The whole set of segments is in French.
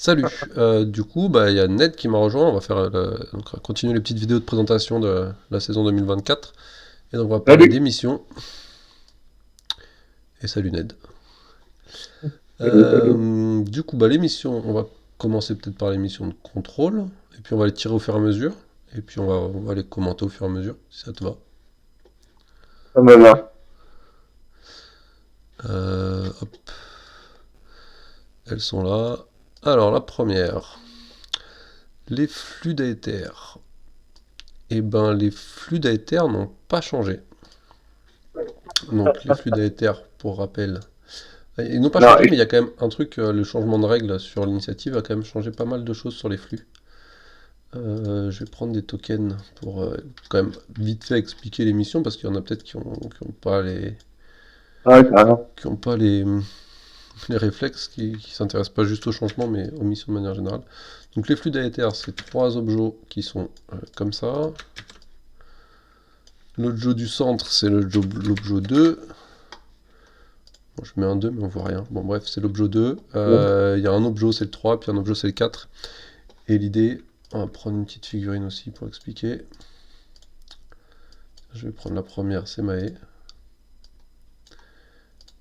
Salut. Du coup, bah, il y a Ned qui m'a rejoint. On va faire donc, on va continuer les petites vidéos de présentation de la saison 2024. Et donc, on va parler des Salut. missions. Et salut Ned. Salut, salut. Du coup, bah, les missions, on va commencer peut-être par les missions de contrôle. Et puis, on va les tirer au fur et à mesure. Et puis, on va les commenter au fur et à mesure, si ça te va. Ça me va. Hop, elles sont là. Alors, la première, les flux d'aéther. Eh ben, les flux d'aéther n'ont pas changé. Donc, les flux d'aéther, pour rappel, ils n'ont pas Non, changé, mais il y a quand même un truc, le changement de règle sur l'initiative a quand même changé pas mal de choses sur les flux. Je vais prendre des tokens pour quand même vite fait expliquer les missions, parce qu'il y en a peut-être qui ont pas ouais, carrément. qui ont pas les réflexes, qui s'intéressent pas juste au changement, mais aux missions de manière générale. Donc les flux d'aéther, c'est trois objets qui sont comme ça. L'objet du centre, c'est l'objet 2. Bon, je mets un 2 mais on voit rien. Bon, bref, c'est l'objet 2. Ouais. Il y a un objet, c'est le 3, puis un objet, c'est le 4. Et l'idée, on va prendre une petite figurine aussi pour expliquer. Je vais prendre la première, c'est Mae.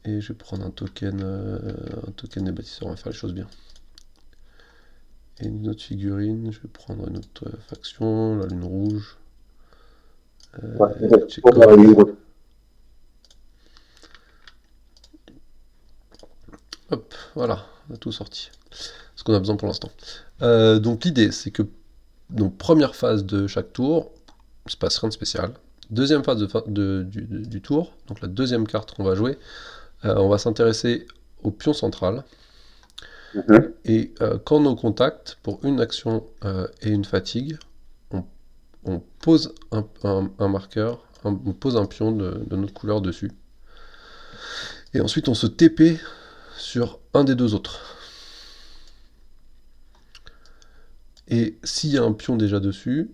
Et je vais prendre un token des bâtisseurs, on va faire les choses bien. Et une autre figurine, je vais prendre une autre faction, la lune rouge, Ouais, c'est pour Tchekhov. la ligne rouge. Hop, voilà, on a tout sorti. Ce qu'on a besoin pour l'instant. Donc l'idée, c'est que, donc première phase de chaque tour, il se passe rien de spécial. Deuxième phase du tour, donc la deuxième carte qu'on va jouer, on va s'intéresser au pion central. Mhm. Et quand nos contacts, pour une action et une fatigue, on, on pose un marqueur, on pose un pion de notre couleur dessus. Et ensuite on se TP sur un des deux autres. Et s'il y a un pion déjà dessus,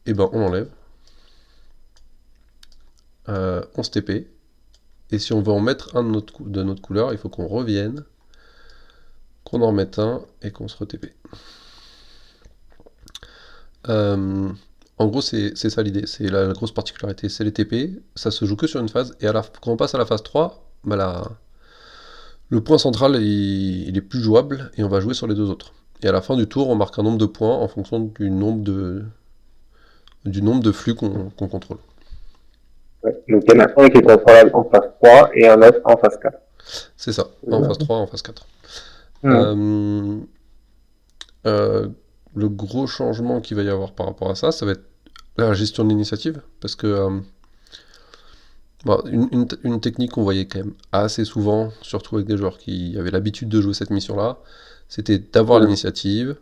et ben on l'enlève, on se TP. Et si on veut en mettre un de notre couleur, il faut qu'on revienne, qu'on en remette un et qu'on se re-TP. Euh, En gros, c'est ça l'idée, c'est la grosse particularité, c'est les TP, ça se joue que sur une phase, et quand on passe à la phase 3, bah le point central il est plus jouable, et on va jouer sur les deux autres. Et à la fin du tour, on marque un nombre de points en fonction du nombre de flux qu'on contrôle. Ouais. Donc, il y en a un qui est contrôlable en phase 3 et un autre en phase 4. C'est ça, en phase 3, en phase 4. Mhm. Euh, euh, le gros changement qu'il va y avoir par rapport à ça, ça va être la gestion de l'initiative, parce que bon, une technique qu'on voyait quand même assez souvent, surtout avec des joueurs qui avaient l'habitude de jouer cette mission-là, c'était d'avoir Mhm. l'initiative,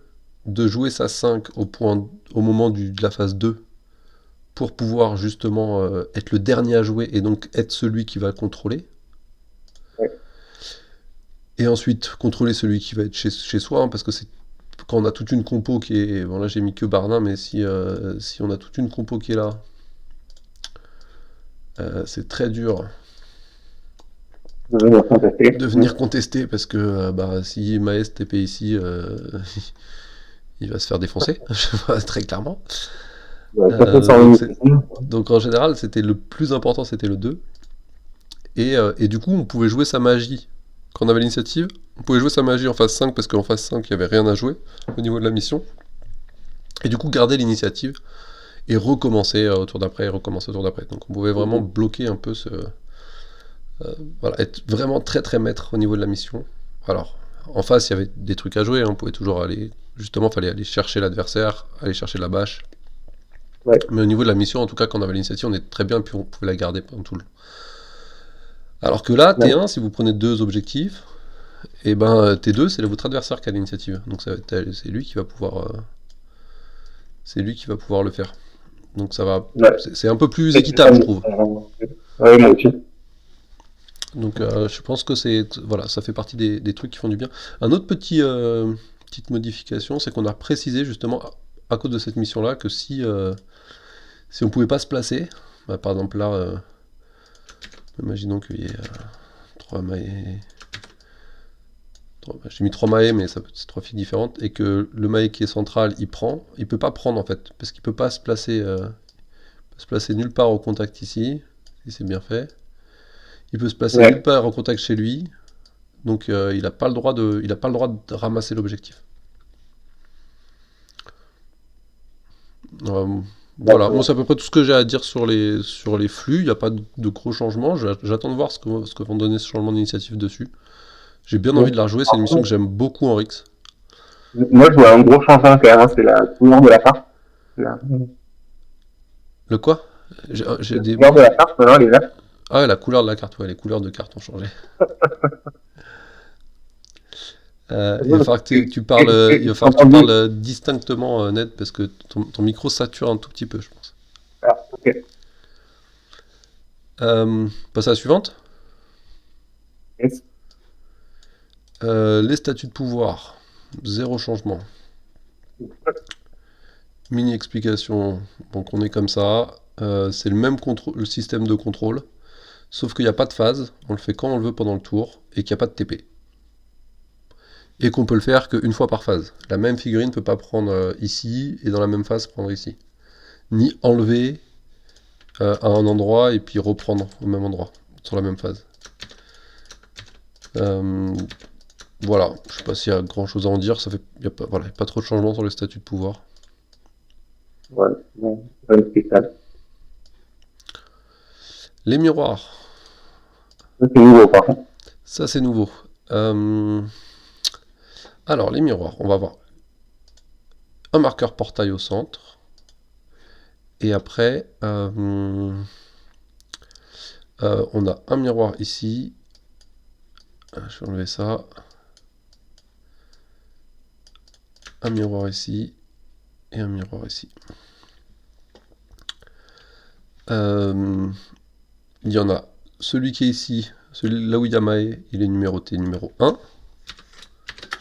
de jouer sa 5 au moment de la phase 2 pour pouvoir justement être le dernier à jouer et donc être celui qui va contrôler. Ouais. Et ensuite contrôler celui qui va être chez soi, hein, parce que c'est quand on a toute une compo qui est. Bon, là j'ai mis que Barnin, mais si on a toute une compo qui est là, c'est très dur De venir contester. de venir contester parce que bah, si Maes TP ici, il va se faire défoncer, très clairement. Ouais, ça fait sans Donc, initiative. donc en général, c'était le plus important, c'était le 2. Et du coup, on pouvait jouer sa magie. Quand on avait l'initiative, on pouvait jouer sa magie en phase 5 parce qu'en phase 5, il n'y avait rien à jouer au niveau de la mission. Et du coup, garder l'initiative et recommencer au tour d'après, et recommencer au tour d'après. Donc on pouvait vraiment Mhm. bloquer un peu voilà, être vraiment très très maître au niveau de la mission. Alors, en face, il y avait des trucs à jouer, hein, on pouvait toujours aller. Justement, il fallait aller chercher l'adversaire, aller chercher la bâche. Ouais. Mais au niveau de la mission, en tout cas, quand on avait l'initiative, on était très bien, puis on pouvait la garder pendant tout le. Alors que là, Ouais. T1, si vous prenez deux objectifs, et ben T2, c'est votre adversaire qui a l'initiative. Donc c'est lui qui va pouvoir, c'est lui qui va pouvoir le faire. Donc ça va, Ouais. c'est un peu plus Et c'est ça, équitable, je trouve. ouais, moi aussi. Donc je pense que voilà, ça fait partie des trucs qui font du bien. Un autre petite modification, c'est qu'on a précisé justement à cause de cette mission-là que si on pouvait pas se placer, bah, par exemple là, imaginons qu'il y ait 3 mailles, J'ai mis 3 Mae, mais c'est 3 filles différentes, et que le Mae qui est central, il peut pas prendre en fait, parce qu'il peut pas se placer nulle part au contact ici, si c'est bien fait. Il peut se placer nulle Ouais. part en contact chez lui, donc il a pas le droit de ramasser l'objectif. Euh, voilà, moi c'est à peu près tout ce que j'ai à dire sur les flux. Il n'y a pas de gros changements. J'attends de voir ce que vont donner ce changement d'initiative dessus. J'ai bien envie de la rejouer. C'est une mission que j'aime beaucoup en Rix. Moi, je vois un gros changement quand même, hein, c'est la couleur de la carte. La Le quoi? J'ai des. couleur de la carte, maintenant, elle est verte. Ah, ouais, la couleur de la carte, ouais, les couleurs de carte ont changé. Il va falloir que il va falloir que tu parles distinctement, Ned, parce que ton micro sature un tout petit peu, je pense. Ah, ok. Passe à la suivante. Yes. Les statuts de pouvoir. Zéro changement. Mini explication. Donc on est comme ça. C'est le même le système de contrôle. Sauf qu'il n'y a pas de phase. On le fait quand on le veut pendant le tour. Et qu'il n'y a pas de TP. Et qu'on peut le faire qu'une fois par phase. La même figurine ne peut pas prendre ici et dans la même phase prendre ici. Ni enlever à un endroit et puis reprendre au même endroit. Sur la même phase. Voilà. Je sais pas s'il y a grand chose à en dire. Il n'y a pas, voilà, y a pas trop de changements sur les statuts de pouvoir. Ouais, bon, c'est pas une spéciale. Les miroirs. Ça, c'est nouveau, par contre. Ça c'est nouveau. Euh, Alors, les miroirs, on va avoir un marqueur portail au centre. Et après, on a un miroir ici. Je vais enlever ça. Un miroir ici. Et un miroir ici. Il y en a celui qui est ici, celui là où il y a Mae, il est numéroté numéro 1.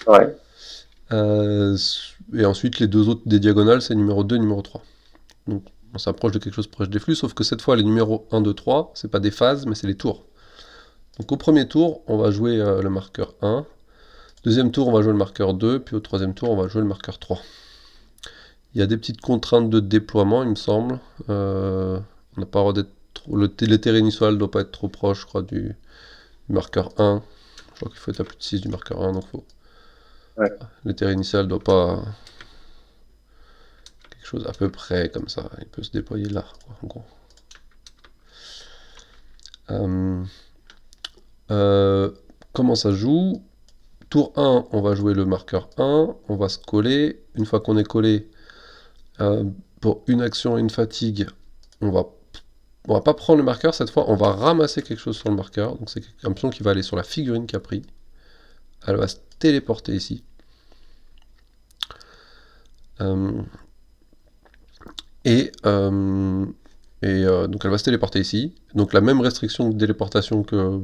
Ouais. Et ensuite, les deux autres des diagonales, c'est numéro 2 et numéro 3. Donc, on s'approche de quelque chose proche des flux, sauf que cette fois, les numéros 1, 2, 3, c'est pas des phases, mais c'est les tours. Donc, au premier tour, on va jouer le marqueur 1. Deuxième tour, on va jouer le marqueur 2. Puis au troisième tour, on va jouer le marqueur 3. Il y a des petites contraintes de déploiement, il me semble. On n'a pas le droit d'être le terrain initial ne doit pas être trop proche, je crois, du marqueur 1. Je crois qu'il faut être à plus de 6 du marqueur 1, donc Ouais. le terrain initial ne doit pas... quelque chose à peu près comme ça. Il peut se déployer là, quoi, en gros. Comment ça joue? Tour 1, on va jouer le marqueur 1, on va se coller. Une fois qu'on est collé, pour une action et une fatigue, on va pas prendre le marqueur cette fois, on va ramasser quelque chose sur le marqueur. Donc c'est un pion qui va aller sur la figurine qui a pris. Elle va se téléporter ici. Donc elle va se téléporter ici. Donc la même restriction de téléportation que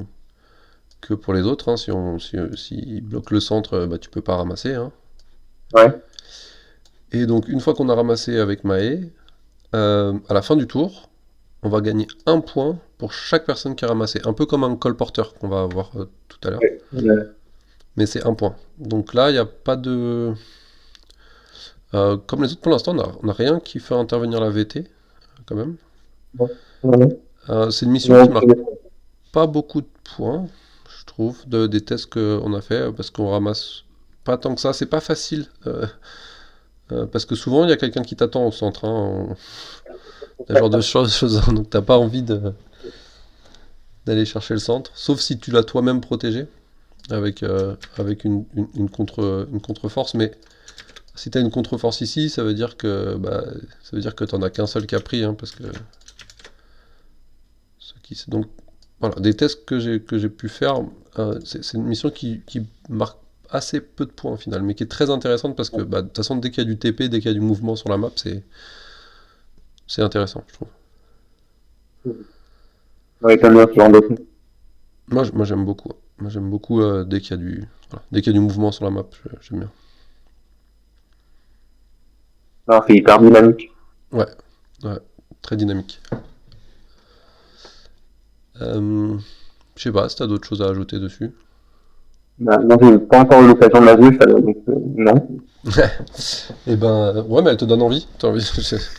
pour les autres. Hein. Si bloque le centre, bah, tu peux pas ramasser. Hein. Ouais. Et donc une fois qu'on a ramassé avec Mae, à la fin du tour, on va gagner un point pour chaque personne qui a ramassé. Un peu comme un colporteur qu'on va avoir tout à l'heure. Ouais. Mais c'est un point. Donc là, il n'y a pas de... comme les autres pour l'instant, on n'a rien qui fait intervenir la VT, quand même. Ouais. C'est une mission qui marque pas beaucoup de points, je trouve, des tests qu'on a fait, parce qu'on ramasse pas tant que ça. C'est pas facile, parce que souvent, il y a quelqu'un qui t'attend au centre. Hein, ce genre de choses, hein, donc t'as pas envie d'aller chercher le centre, sauf si tu l'as toi-même protégé, avec une contre-force, mais si tu as une contre-force ici, ça veut dire que tu n'en as qu'un seul qui a pris, hein, parce que donc voilà, des tests que j'ai pu faire, c'est une mission qui marque assez peu de points au final, mais qui est très intéressante parce que de toute façon dès qu'il y a du TP, dès qu'il y a du mouvement sur la map, c'est intéressant, je trouve. Ouais, t'as bien ce genre de truc. Moi j'aime beaucoup. Moi j'aime beaucoup dès qu'il y a dès qu'il y a du mouvement sur la map, j'aime bien. Non, c'est hyper dynamique. Ouais, ouais, très dynamique. Je sais pas si t'as d'autres choses à ajouter dessus. Non, j'ai pas encore eu l'occasion de la jouer, ça, donc, non. Et ben, ouais, mais elle te donne envie. T'as envie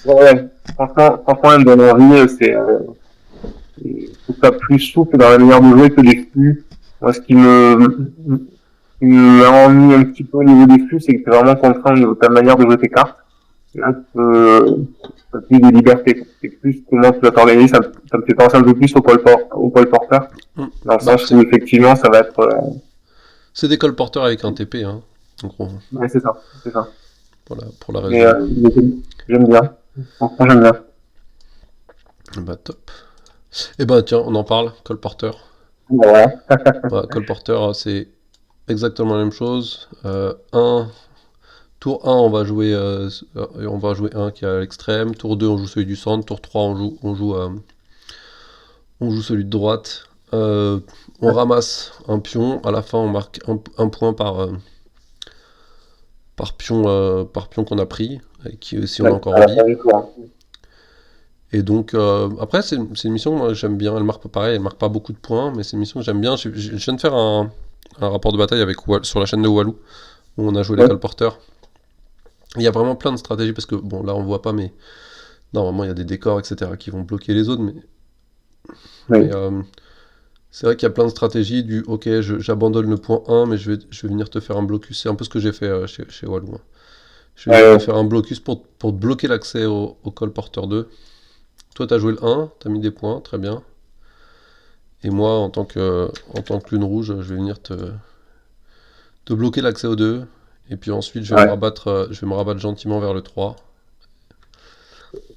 Ouais, franchement, elle me donne envie, je trouve ça plus souple dans la manière de jouer que les flux. Moi, qui me ennuie un petit peu au niveau des flux, c'est que t'es vraiment contraint au niveau de ta manière de jouer tes cartes. Là, t'as plus de liberté, quoi. C'est plus comment tu vas t'organiser, ça me fait penser un peu plus au Paul Porter, Hmm. dans le Bah, sens où effectivement, ça va être, c'est des colporteurs avec un TP, hein. En gros, ouais, c'est ça. pour la Mais, résumer. j'aime bien. Franchement, j'aime bien. Bah, top. Et ben, tiens, on en parle, colporteur. Ouais. Ouais, colporteur, c'est exactement la même chose. Tour 1, on va jouer un qui est à l'extrême. Tour 2, on joue celui du centre. Tour 3, on joue celui de droite. On ramasse un pion. À la fin, on marque un point par pion qu'on a pris, et si on est Ouais, encore à en la vie. fin du tour, hein. Et donc, après, c'est une mission, moi, j'aime bien. Elle marque pas pareil, elle marque pas beaucoup de points, mais c'est une mission que j'aime bien. Je viens de faire un rapport de bataille sur la chaîne de Walou, où on a joué les Ouais, colporteurs. Il y a vraiment plein de stratégies, parce que, bon, là, on voit pas, mais normalement, il y a des décors, etc., qui vont bloquer les autres, mais oui. c'est vrai qu'il y a plein de stratégies du ok, j'abandonne le point 1, mais je vais venir te faire un blocus. C'est un peu ce que j'ai fait chez Walou, hein. Je vais venir te Ouais, faire un blocus pour te bloquer l'accès au colporteur 2. Toi, t'as joué le 1, t'as mis des points, très bien. Et moi, en tant que lune rouge, je vais venir te bloquer l'accès au 2. Et puis ensuite, ouais. je vais me rabattre gentiment vers le 3.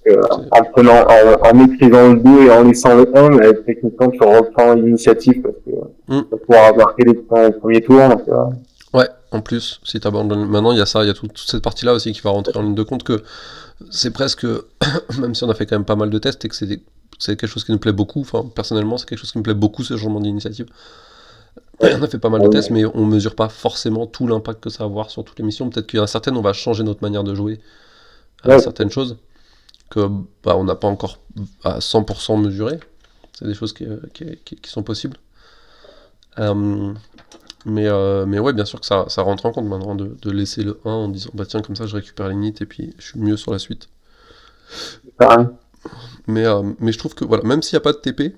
C'est- En maîtrisant le 2 et en laissant le 1, mais techniquement, tu reprends l'initiative parce que tu Hmm. vas pouvoir marquer les points au premier tour. Donc, Ouais, en plus, si t'abandonnes. Maintenant, il y a ça, il y a toute cette partie-là aussi qui va rentrer en ligne de compte que c'est presque. Même si on a fait quand même pas mal de tests et que c'est quelque chose qui nous plaît beaucoup, enfin, personnellement, c'est quelque chose qui me plaît beaucoup, ce changement d'initiative. ouais. On a fait pas mal de tests, mais on mesure pas forcément tout l'impact que ça va avoir sur toutes les missions. Peut-être qu'il y en a certaines, on va changer notre manière de jouer à Ouais, certaines choses que bah, on n'a pas encore à 100% mesuré. C'est des choses qui sont possibles. Euh, mais ouais, bien sûr que ça rentre en compte maintenant de laisser le 1 en disant bah tiens, comme ça je récupère les nits et puis je suis mieux sur la suite. pareil. Mais je trouve que voilà, même s'il n'y a pas de TP,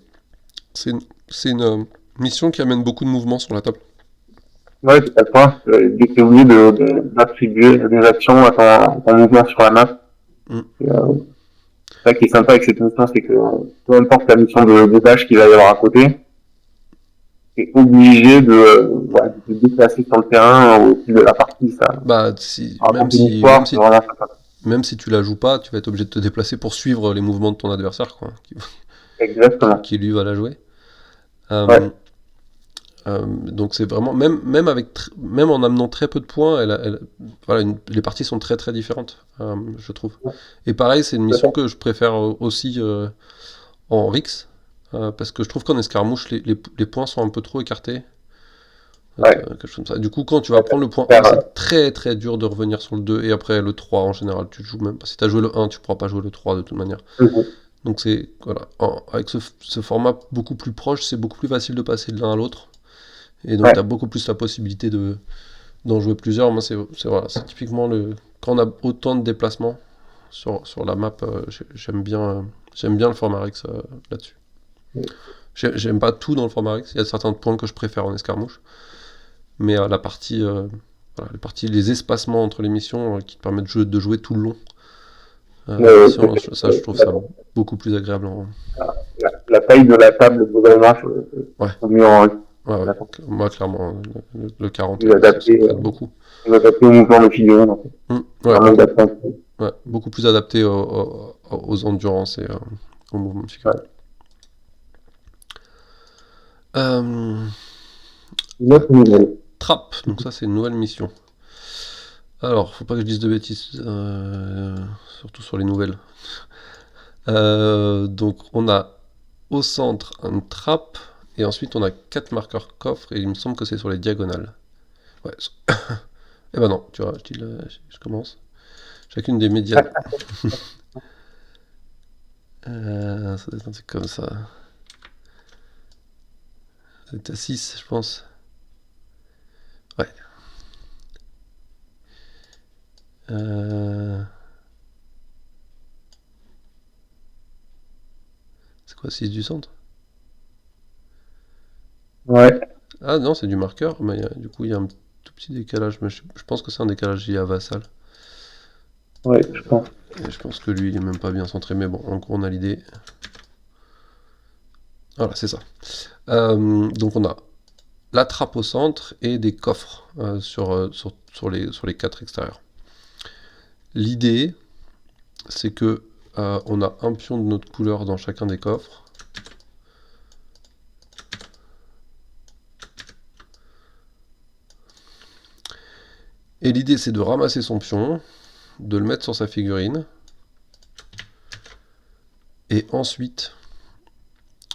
c'est une mission qui amène beaucoup de mouvements sur la table. Ouais, tout à fait. Dès que t'es obligé d'attribuer des actions à ton mouvement sur la map. Mm. Et, ça qui est sympa avec cette mission, c'est que peu importe la mission de tâche qu'il va y avoir à côté, t'es obligé ouais, de te déplacer sur le terrain au fil de la partie. Ça Bah, si, raconte une histoire, c'est vraiment sympa. même si tu la joues pas, tu vas être obligé de te déplacer pour suivre les mouvements de ton adversaire, quoi, Exactement. qui lui va la jouer. Euh, Ouais. donc c'est vraiment même en amenant très peu de points, voilà, les parties sont très très différentes, je trouve. Et pareil, c'est une mission que je préfère aussi en Rix, parce que je trouve qu'en escarmouche, les points sont un peu trop écartés. Ouais. Quelque chose comme ça. Du coup, quand tu vas Ouais, prendre le point faire, 1, c'est très très dur de revenir sur le 2, et après le 3 en général, tu joues même pas. Si tu as joué le 1, tu pourras pas jouer le 3 de toute manière. Donc c'est voilà, avec ce format beaucoup plus proche, c'est beaucoup plus facile de passer de l'un à l'autre. Et donc tu as ouais. beaucoup plus la possibilité d'en jouer plusieurs. Moi, voilà, c'est typiquement quand on a autant de déplacements sur la map, j'aime bien le format Rex là-dessus. J'aime pas tout dans le format Rex, il y a certains points que je préfère en escarmouche, mais voilà, les espacements entre les missions qui te permettent de jouer tout le long des Le, missions, ça, je trouve ça beaucoup plus agréable. la taille de la table globalement, Ouais, c'est mieux en ouais, ouais. Moi, clairement, le 40, plus ça me adapté, plaît beaucoup. plus adapté au mouvement de figurine, en fait. Ouais, Vraiment d'atteinte. beaucoup plus adapté aux endurances et aux mouvements de figurine. Ouais. Euh, Une autre nouvelle. Trap, donc ça c'est une nouvelle mission. Alors, faut pas que je dise de bêtises, surtout sur les nouvelles. Donc on a au centre un trap, et ensuite on a 4 marqueurs coffres, et il me semble que c'est sur les diagonales. Ouais. Eh ben non, tu vois, je commence. Chacune des médianes. Ça doit être un truc comme ça. C'est à 6, je pense. Ouais. C'est quoi, 6 du centre? Ouais, Ah non, c'est du marqueur, mais du coup il y a un tout petit décalage, mais je pense que c'est un décalage lié à Vassal. ouais, je pense. Et je pense que lui il est même pas bien centré, mais bon, en gros on a l'idée. Voilà, c'est ça. Donc on a la trappe au centre et des coffres sur les quatre extérieurs. L'idée, c'est que on a un pion de notre couleur dans chacun des coffres. Et l'idée, c'est de ramasser son pion, de le mettre sur sa figurine, et ensuite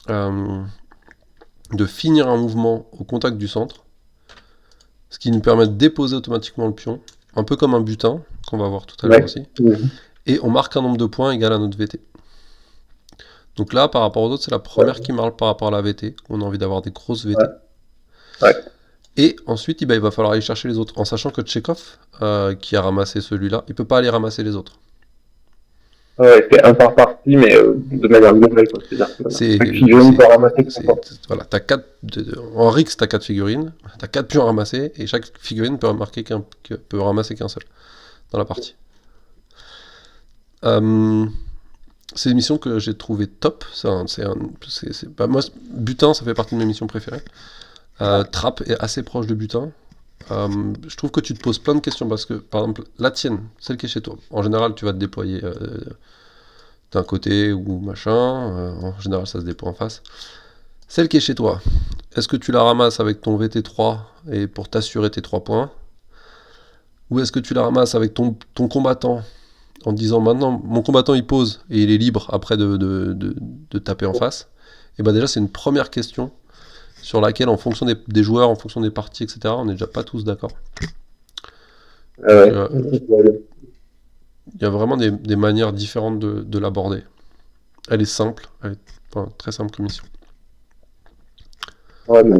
de finir un mouvement au contact du centre, ce qui nous permet de déposer automatiquement le pion, un peu comme un butin, qu'on va voir tout à l'heure Ouais. aussi, et on marque un nombre de points égal à notre VT. Donc là, par rapport aux autres, c'est la première qui marque par rapport à la VT. On a envie d'avoir des grosses VT. Ouais. Et ensuite, il va falloir aller chercher les autres. En sachant que Tchekhov, qui a ramassé celui-là, il peut pas aller ramasser les autres. Ouais, c'est un par partie, mais de manière globale, quoi. C'est-à-dire que C'est, chaque figurine peut ramasser son temps. voilà, en Rix, t'as 4 figurines, t'as 4 pions à ramasser, et chaque figurine peut ramasser qu'un seul dans la partie. C'est une mission que j'ai trouvé top. Moi, Butin, ça fait partie de mes missions préférées. Trappe est assez proche de Butin. Je trouve que tu te poses plein de questions parce que, par exemple, la tienne, celle qui est chez toi, en général, tu vas te déployer d'un côté ou machin. En général, ça se déploie en face. Celle qui est chez toi, est-ce que tu la ramasses avec ton VT3 et pour t'assurer tes 3 points? Ou est-ce que tu la ramasses avec ton combattant en disant maintenant mon combattant il pose et il est libre après de taper en face? Et ben déjà c'est une première question sur laquelle en fonction des joueurs, en fonction des parties, etc., on n'est déjà pas tous d'accord. Ouais. Il y a vraiment des manières différentes de l'aborder. Elle est simple, très simple comme mission. Ouais, mais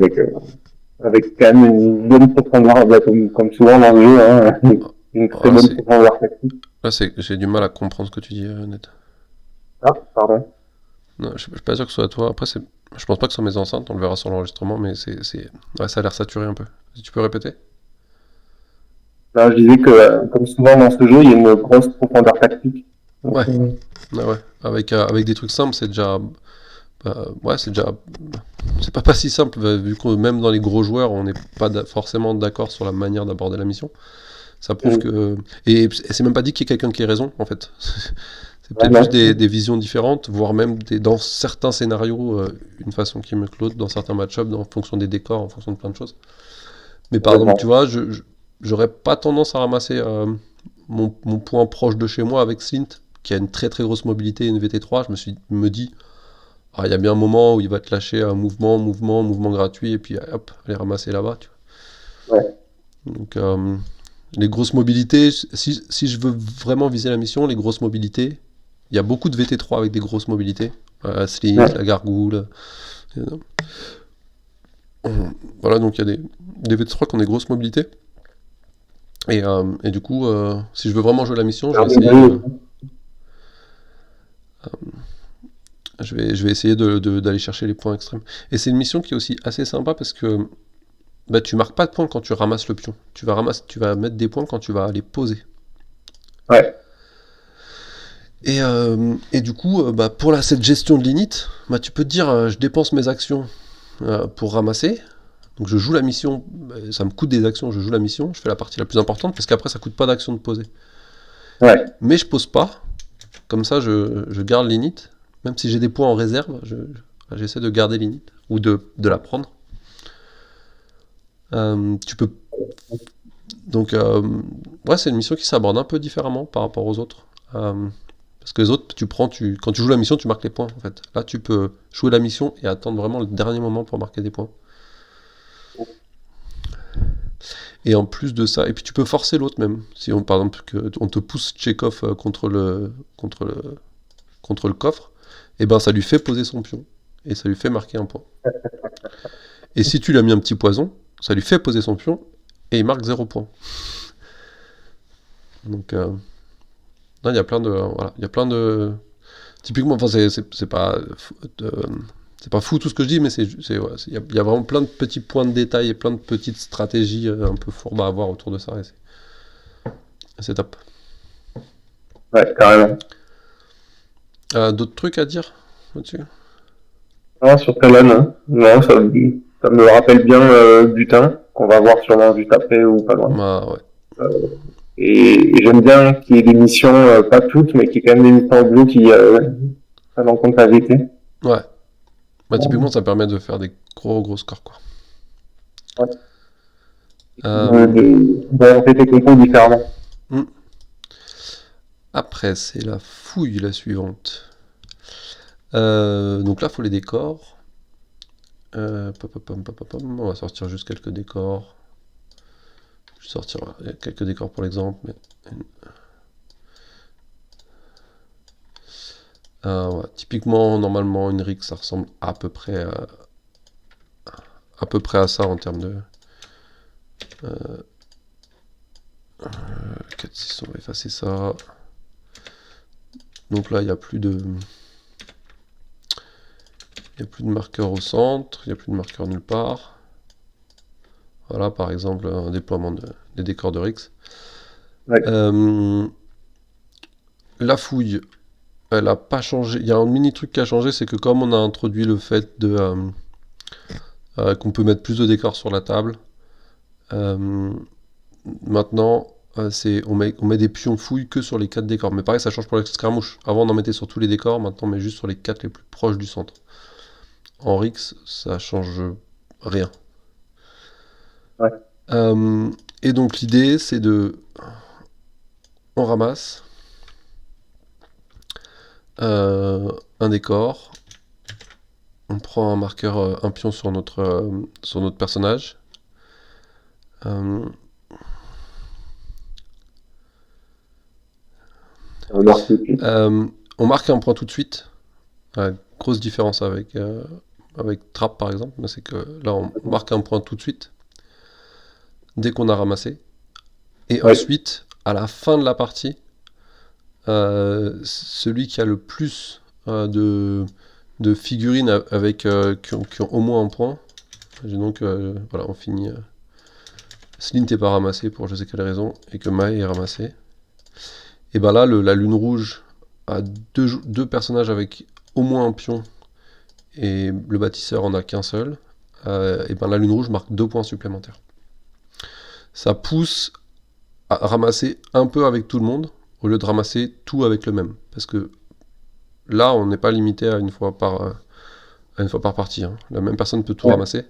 avec quand même une bonne profondeur, bah, comme souvent dans le jeu, hein, une très Ah, bonne profondeur tactique. là, j'ai du mal à comprendre ce que tu dis, Ned. Ah, pardon. Non, je suis pas sûr que ce soit toi. Après, je pense pas que ce soit mes enceintes, on le verra sur l'enregistrement, mais ouais, ça a l'air saturé un peu. Tu peux répéter? Là, je disais que, comme souvent dans ce jeu, il y a une grosse profondeur tactique. Donc, Ouais, ouais. Avec des trucs simples, c'est déjà. Ouais, c'est pas si simple, vu que même dans les gros joueurs, on n'est pas forcément d'accord sur la manière d'aborder la mission. Ça prouve que. Et c'est même pas dit qu'il y ait quelqu'un qui ait raison, en fait. C'est peut-être juste des visions différentes, voire même dans certains scénarios, une façon qui est mieux que l'autre, dans certains match-ups, en fonction des décors, en fonction de plein de choses. Mais par exemple, tu vois, j'aurais pas tendance à ramasser mon point proche de chez moi avec Slint, qui a une très très grosse mobilité et une VT3. Me dis, il y a bien un moment où il va te lâcher un mouvement gratuit, et puis hop, aller ramasser là-bas. Tu vois. Ouais. Donc, les grosses mobilités, si je veux vraiment viser la mission, les grosses mobilités, il y a beaucoup de VT3 avec des grosses mobilités. Slint, la gargoule. Voilà, donc il y a des VT3 qui ont des grosses mobilités. Et du coup, si je veux vraiment jouer la mission, je vais essayer d'aller chercher les points extrêmes. Et c'est une mission qui est aussi assez sympa parce que tu marques pas de points quand tu ramasses le pion. Tu vas mettre des points quand tu vas aller poser. Ouais. Et du coup, pour cette gestion de l'init, tu peux te dire, je dépense mes actions pour ramasser. Donc je joue la mission, ça me coûte des actions, je joue la mission, je fais la partie la plus importante, parce qu'après ça coûte pas d'action de poser. Ouais. Mais je pose pas, comme ça je garde l'init, même si j'ai des points en réserve, j'essaie de garder l'init, ou de la prendre. Tu peux... Donc ouais, c'est une mission qui s'aborde un peu différemment par rapport aux autres. Parce que les autres, quand tu joues la mission, tu marques les points en fait. Là tu peux jouer la mission et attendre vraiment le dernier moment pour marquer des points. Et en plus de ça, et puis tu peux forcer l'autre même. Si par exemple on te pousse Tchekhov contre le coffre, et ben ça lui fait poser son pion et ça lui fait marquer un point. Et si tu lui as mis un petit poison, ça lui fait poser son pion et il marque 0 points. Donc, non, il y a plein de, voilà, il y a plein de, typiquement, enfin, c'est pas, c'est pas fou tout ce que je dis, mais ouais, il y a vraiment plein de petits points de détail et plein de petites stratégies un peu fourbes à avoir autour de ça, et c'est top. Ouais, carrément. D'autres trucs à dire là-dessus? Non, sur Talon, hein. Non, ça me rappelle bien Butin, qu'on va voir sûrement juste après ou pas loin. Ah, ouais. Et j'aime bien qu'il y ait des missions, pas toutes, mais qu'il y ait quand même des missions au bleu qui prennent en compte la VT. Ouais. Bah, typiquement, ça permet de faire des gros scores, quoi. Ouais. Euh, D'orienter tes compos différemment. hmm. Après, c'est la fouille, la suivante. Donc là, il faut les décors. On va sortir juste quelques décors. Je vais sortir quelques décors pour l'exemple. Mais... ouais. Typiquement, normalement, une rig, ça ressemble à peu près à ça en termes de... 4, 6, on va effacer ça. Donc là, il n'y a plus de... Il n'y a plus de marqueur au centre, il n'y a plus de marqueur nulle part. Voilà, par exemple, un déploiement des décors de Rix. Ouais. La fouille, elle a pas changé. Il y a un mini truc qui a changé, c'est que comme on a introduit le fait de qu'on peut mettre plus de décors sur la table, maintenant on met des pions fouilles que sur les 4 décors. Mais pareil, ça change pour l'escarmouche. Avant on en mettait sur tous les décors, maintenant on met juste sur les 4 les plus proches du centre. En Rix, ça change rien. Ouais. Et donc l'idée, c'est de... On ramasse un décor, on prend un marqueur, un pion sur notre personnage. On marque un point tout de suite. Grosse différence avec Trap par exemple, c'est que là on marque un point tout de suite dès qu'on a ramassé. Et ensuite, à la fin de la partie, celui qui a le plus de figurines qui ont au moins un point, donc voilà, on finit. Slint n'est pas ramassé pour je sais quelle raison, et que Mai est ramassé. Et ben là, la lune rouge a deux personnages avec au moins un pion, et le bâtisseur en a qu'un seul. Et ben la lune rouge marque 2 points supplémentaires. Ça pousse à ramasser un peu avec tout le monde, au lieu de ramasser tout avec le même. Parce que là, on n'est pas limité à une fois par partie. Hein. La même personne peut tout ramasser,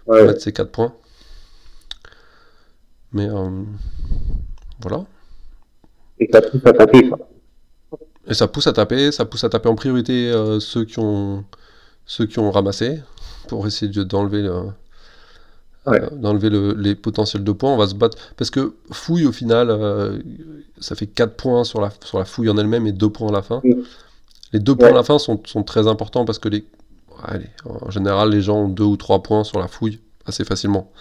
mettre ses 4 points. Mais voilà. Et ça pousse à taper, quoi. Et ça pousse à taper en priorité ceux qui ont ramassé, pour essayer d'enlever les potentiels de points. On va se battre, parce que fouille au final, ça fait 4 points sur la fouille en elle-même et 2 points à la fin. Les 2 points à la fin sont très importants parce que en général les gens ont 2 ou 3 points sur la fouille assez facilement.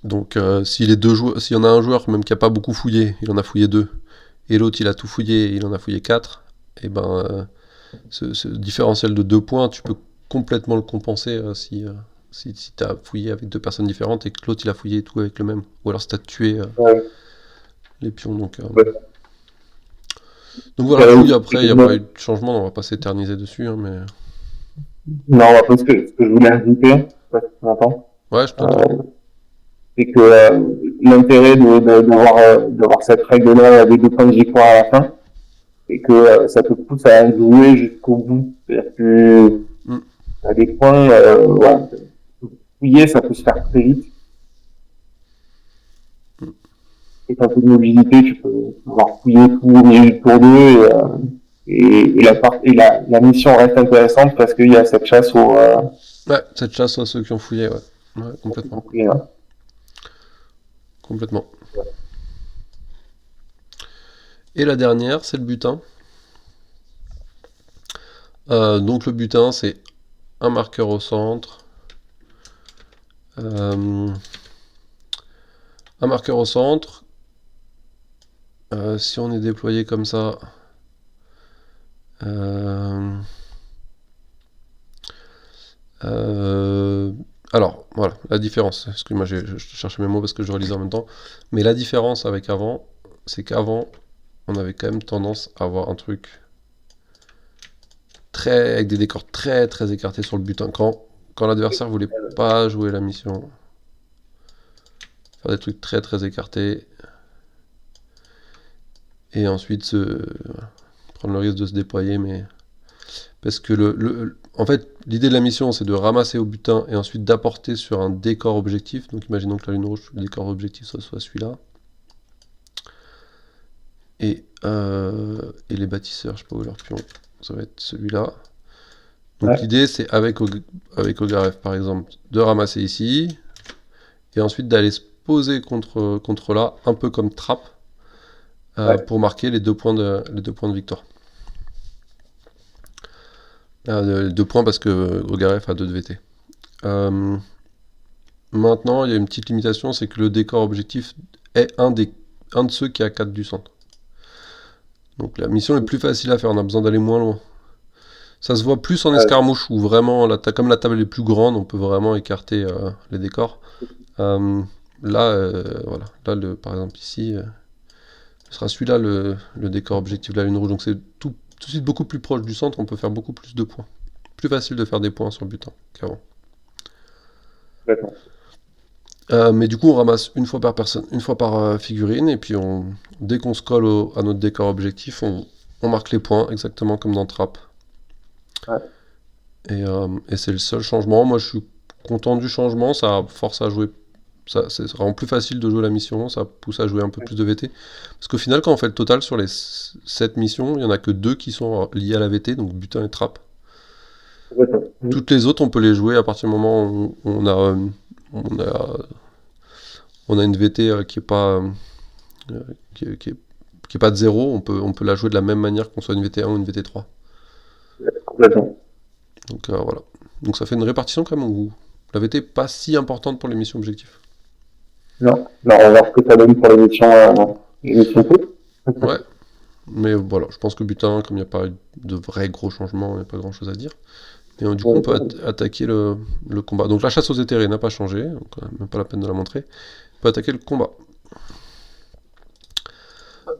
Donc s'il y en a un joueur même qui a pas beaucoup fouillé, il en a fouillé 2, et l'autre il a tout fouillé, il en a fouillé 4, et ben ce différentiel de 2 points, tu peux complètement le compenser si tu as fouillé avec 2 personnes différentes et que l'autre il a fouillé tout avec le même, ou alors si tu as tué les pions. Donc voilà, fouille, après il n'y a pas eu de changement, on va pas s'éterniser dessus, hein, mais... Non, après ce que je voulais ajouter, je sais pas si tu m'entends. Ouais, je t'entends. C'est que l'intérêt d'avoir cette règle-là des 2 points de victoire à la fin, c'est que ça te pousse à jouer jusqu'au bout. C'est-à-dire que à des points, voilà, fouiller, ça peut se faire très vite. Et un peu de mobilité, tu peux pouvoir fouiller tout au milieu du tour 2 et la mission reste intéressante parce qu'il y a cette chasse aux... Ouais, cette chasse à ceux qui ont fouillé, ouais, complètement. Complètement. Et la dernière, c'est le butin. Donc le butin, c'est un marqueur au centre, Euh, un marqueur au centre. Si on est déployé comme ça, euh, alors voilà la différence. Excuse-moi, je cherchais mes mots parce que je relisais en même temps. Mais la différence avec avant, c'est qu'avant, on avait quand même tendance à avoir un truc très avec des décors très très écartés sur le butin. Quand l'adversaire voulait pas jouer la mission, faire des trucs très très écartés et ensuite prendre le risque de se déployer, mais parce que en fait, l'idée de la mission, c'est de ramasser au butin et ensuite d'apporter sur un décor objectif. Donc imaginons que la lune rouge, le décor objectif soit celui-là. Et les bâtisseurs, je sais pas où est leur pion, ça va être celui-là. Donc Ouais. l'idée, c'est avec Ogaref, par exemple, de ramasser ici, et ensuite d'aller se poser contre là, un peu comme trappe, Ouais. pour marquer les 2 points de victoire. 2 points parce que Ogaref a 2 de VT. Euh, Maintenant, il y a une petite limitation, c'est que le décor objectif est un de ceux qui a 4 du centre. Donc la mission est plus facile à faire, on a besoin d'aller moins loin. Ça se voit plus en Ouais. escarmouche, où vraiment, comme la table est plus grande, on peut vraiment écarter les décors. Euh, Là, voilà. Là, par exemple ici, ce sera celui-là le décor objectif de la lune rouge. Donc c'est tout de suite beaucoup plus proche du centre, on peut faire beaucoup plus de points. Plus facile de faire des points sur le butin qu'avant. Complètement. Mais du coup, on ramasse une fois par personne, une fois par figurine, et puis dès qu'on se colle à notre décor objectif, on marque les points, exactement comme dans Trap. Ouais. Et c'est le seul changement. Moi, je suis content du changement, ça force à jouer. C'est vraiment plus facile de jouer la mission, ça pousse à jouer un peu plus de VT. Parce qu'au final, quand on fait le total sur les 7 missions, il n'y en a que 2 qui sont liées à la VT, donc butin et Trap. Complètement. Toutes les autres, on peut les jouer à partir du moment où on a, on a une VT qui est pas, qui est pas de 0, on peut la jouer de la même manière qu'on soit une VT1 ou une VT3. Complètement. Donc voilà. Donc ça fait une répartition quand même où la VT n'est pas si importante pour les missions objectifs. Non. Non, on va voir ce que ça donne pour l'émission foot. Ouais, mais voilà, je pense que butin, comme il n'y a pas eu de vrais gros changements, il n'y a pas grand chose à dire. Et du coup, on peut attaquer le combat. Donc la chasse aux éthérés n'a pas changé, donc même pas la peine de la montrer. On peut attaquer le combat.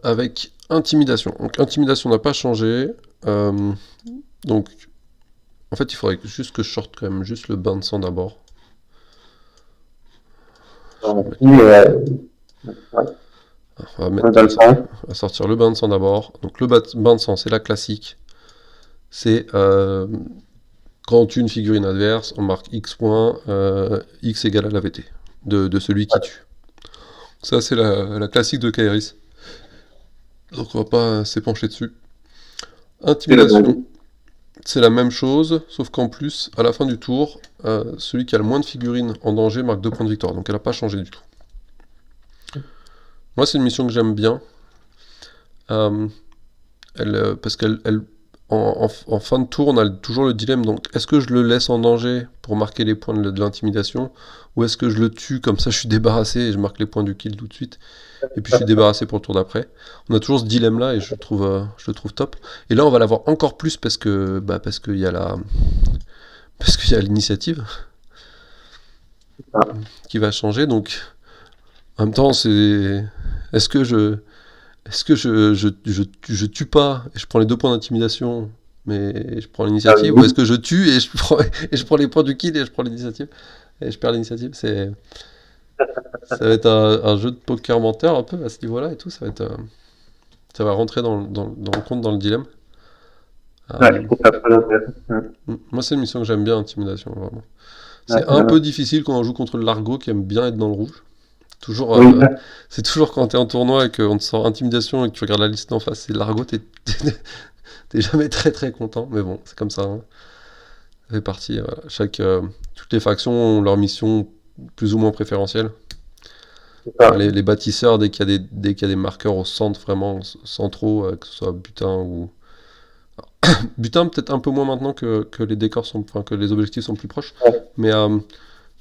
Avec intimidation. Donc intimidation n'a pas changé. Donc en fait, il faudrait juste que je sorte quand même juste le bain de sang d'abord. On va sortir le bain de sang d'abord. Donc le bain de sang, c'est la classique. C'est quand on tue une figurine adverse, on marque X points, X égale à la VT de celui qui tue. Ça, c'est la classique de Kairis. Donc on va pas s'épancher dessus. Intimidation, c'est la même chose, sauf qu'en plus, à la fin du tour, celui qui a le moins de figurines en danger marque 2 points de victoire. Donc elle n'a pas changé du tout. Moi, c'est une mission que j'aime bien. Parce en fin de tour, on a toujours le dilemme. Donc, est-ce que je le laisse en danger pour marquer les points de l'intimidation, ou est-ce que je le tue comme ça, je suis débarrassé et je marque les points du kill tout de suite, et puis je suis débarrassé pour le tour d'après. On a toujours ce dilemme-là et je le trouve top. Et là, on va l'avoir encore plus parce qu'il y a l'initiative qui va changer. Donc, en même temps, est-ce que je tue pas et je prends les 2 points d'intimidation, mais je prends l'initiative, ou est-ce que je tue et je prends les points du kill et je prends l'initiative et je perds l'initiative. Ça va être un jeu de poker menteur un peu à ce niveau-là et tout. Ça va rentrer dans le compte, dans le dilemme. Je trouve ça très intéressant. Moi, c'est une mission que j'aime bien, intimidation, vraiment. C'est un peu difficile quand on joue contre le Largo qui aime bien être dans le rouge. C'est toujours quand t'es en tournoi et qu'on te sort intimidation et que tu regardes la liste en face, c'est Largo, t'es jamais très très content, mais bon, c'est comme ça. Hein. Ça fait partie. Voilà. Toutes les factions ont leur mission plus ou moins préférentielle. Les bâtisseurs, dès qu'il y a des marqueurs au centre vraiment centraux, que ce soit butin ou. Butin peut-être un peu moins maintenant que les décors que les objectifs sont plus proches, mais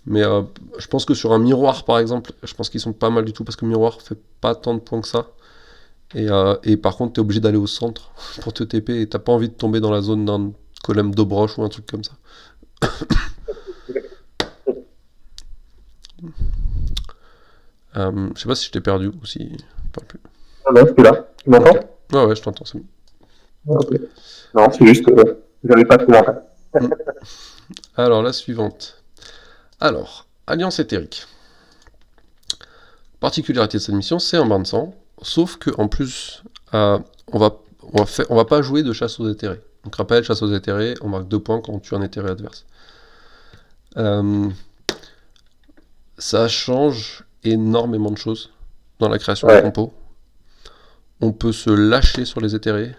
Mais je pense que sur un miroir, par exemple, je pense qu'ils sont pas mal du tout, parce que miroir fait pas tant de points que ça. Et par contre, t'es obligé d'aller au centre pour te TP, et t'as pas envie de tomber dans la zone d'un golem d'Obroche ou un truc comme ça. Je sais pas si je t'ai perdu ou si... Pas plus. Ah non, je suis là. Tu m'entends? Ok. Ouais, ouais, je t'entends, c'est bon. Ok. Non, c'est juste que j'avais pas de commentaire. Mm. Alors, la suivante. Alors, Alliance éthérique. Particularité de cette mission, c'est un bain de sang, sauf que en plus, on va pas jouer de chasse aux éthérés. Donc rappel, chasse aux éthérés, on marque 2 points quand on tue un éthéré adverse. Ça change énormément de choses dans la création des compos. On peut se lâcher sur les éthérés.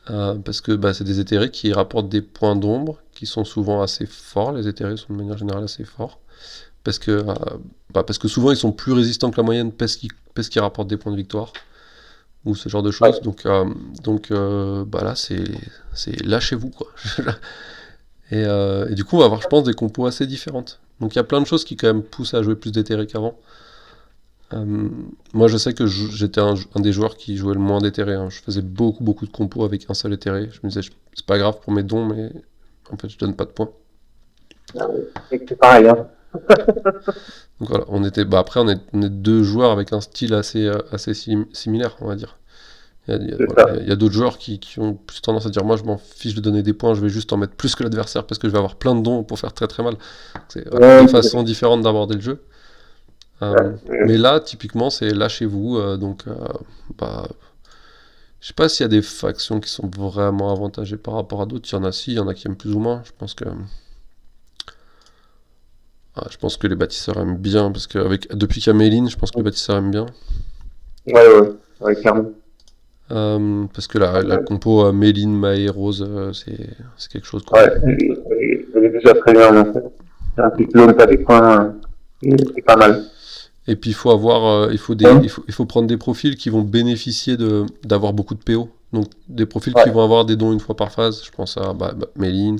Parce que c'est des éthérés qui rapportent des points d'ombre, qui sont souvent assez forts. Les éthérés sont de manière générale assez forts. Parce que souvent ils sont plus résistants que la moyenne parce qu'ils rapportent des points de victoire. Ou ce genre de choses. Donc là, c'est lâchez-vous, quoi. Et du coup, on va avoir, je pense, des compos assez différentes. Donc il y a plein de choses qui quand même poussent à jouer plus d'éthérés qu'avant. Moi, je sais que j'étais un des joueurs qui jouait le moins d'éthérés. Hein. Je faisais beaucoup de compos avec un seul éthéré. Je me disais, c'est pas grave pour mes dons, mais en fait, je donne pas de points. C'est pareil, hein. Donc voilà, après, on est 2 joueurs avec un style assez similaire, on va dire. Il y a d'autres joueurs qui ont plus tendance à dire moi je m'en fiche de donner des points, je vais juste en mettre plus que l'adversaire parce que je vais avoir plein de dons pour faire très très mal. C'est deux façons différentes d'aborder le jeu. Mais là, typiquement, c'est lâchez-vous. Je sais pas s'il y a des factions qui sont vraiment avantagées par rapport à d'autres. Il y en a il y en a qui aiment plus ou moins. Je pense que les bâtisseurs aiment bien parce que depuis qu'il y a Méline, je pense que les bâtisseurs aiment bien. Ouais, clairement. Parce que la compo Méline, Maé, Rose, c'est quelque chose. Quoi. Ouais, elle est déjà très bien. C'est un petit clone, t'as des points, c'est pas mal. Et puis il faut avoir, il faut prendre des profils qui vont bénéficier d'avoir beaucoup de PO. Donc des profils qui vont avoir des dons une fois par phase. Je pense à Méline,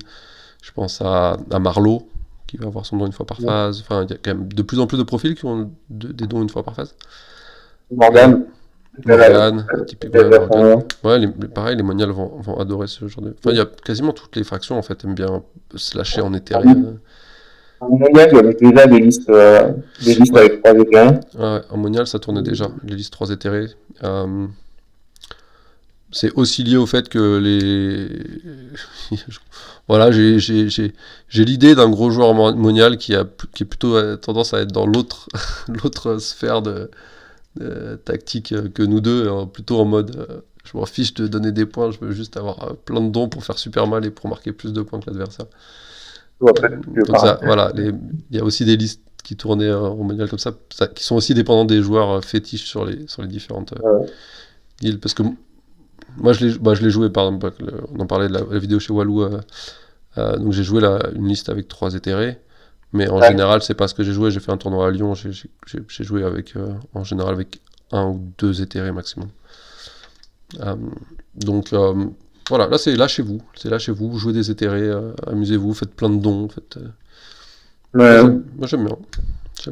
je pense à Marlowe, qui va avoir son don une fois par phase. Enfin, il y a quand même de plus en plus de profils qui ont des dons une fois par phase. Morgane, typiquement Morgane. Ouais, pareil, les moniales vont adorer ce genre de... Enfin, il y a quasiment toutes les factions, en fait, aiment bien se lâcher en éthéré. En Monial, il y avait déjà des listes avec 3 éthérés. Ouais, en Monial, ça tournait déjà, les listes 3 éthérés. C'est aussi lié au fait que voilà, j'ai l'idée d'un gros joueur monial qui est plutôt tendance à être dans l'autre sphère de tactique que nous deux, plutôt en mode je m'en fiche de donner des points, je veux juste avoir plein de dons pour faire super mal et pour marquer plus de points que l'adversaire. Donc ça, voilà, il y a aussi des listes qui tournaient en monial comme ça, qui sont aussi dépendants des joueurs fétiches sur les différentes guildes, parce que moi je l'ai joué, par exemple, on en parlait de la vidéo chez Walou, donc j'ai joué une liste avec 3 éthérés, mais en général c'est pas ce que j'ai joué, j'ai fait un tournoi à Lyon, j'ai joué en général avec 1 ou 2 éthérés maximum. Donc voilà, là c'est lâchez-vous, jouez des éthérés, amusez-vous, faites plein de dons, moi j'aime bien. C'est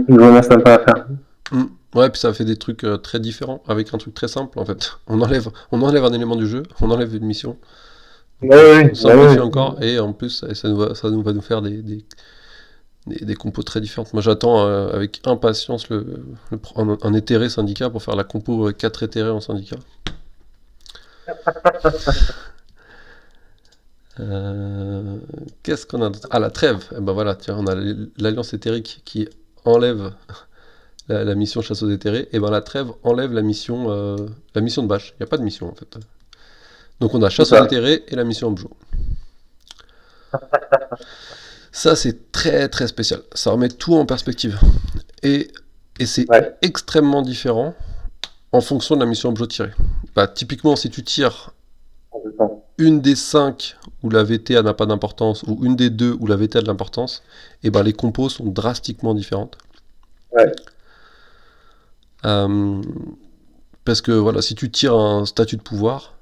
vraiment sympa à faire. Ouais, puis ça fait des trucs très différents, avec un truc très simple en fait. On enlève un élément du jeu, on enlève une mission. On simplifie encore, et en plus ça va nous faire des compos très différentes. Moi j'attends avec impatience un éthéré syndicat pour faire la compo 4 éthérés en syndicat. Qu'est-ce qu'on a d'autre ? Ah, la trêve. Et ben voilà, tiens, on a l'alliance éthérique qui enlève la mission chasse aux éthérés. Et ben la trêve enlève la mission de bâche. Il n'y a pas de mission en fait. Donc on a chasse aux éthérés et la mission objo. Ça c'est très très spécial. Ça remet tout en perspective. Et c'est extrêmement différent en fonction de la mission objo tirée. Typiquement, si tu tires une des 5 où la VTA n'a pas d'importance, ou une des 2 où la VTA a de l'importance, et ben les compos sont drastiquement différentes. Parce que voilà, si tu tires un statut de pouvoir,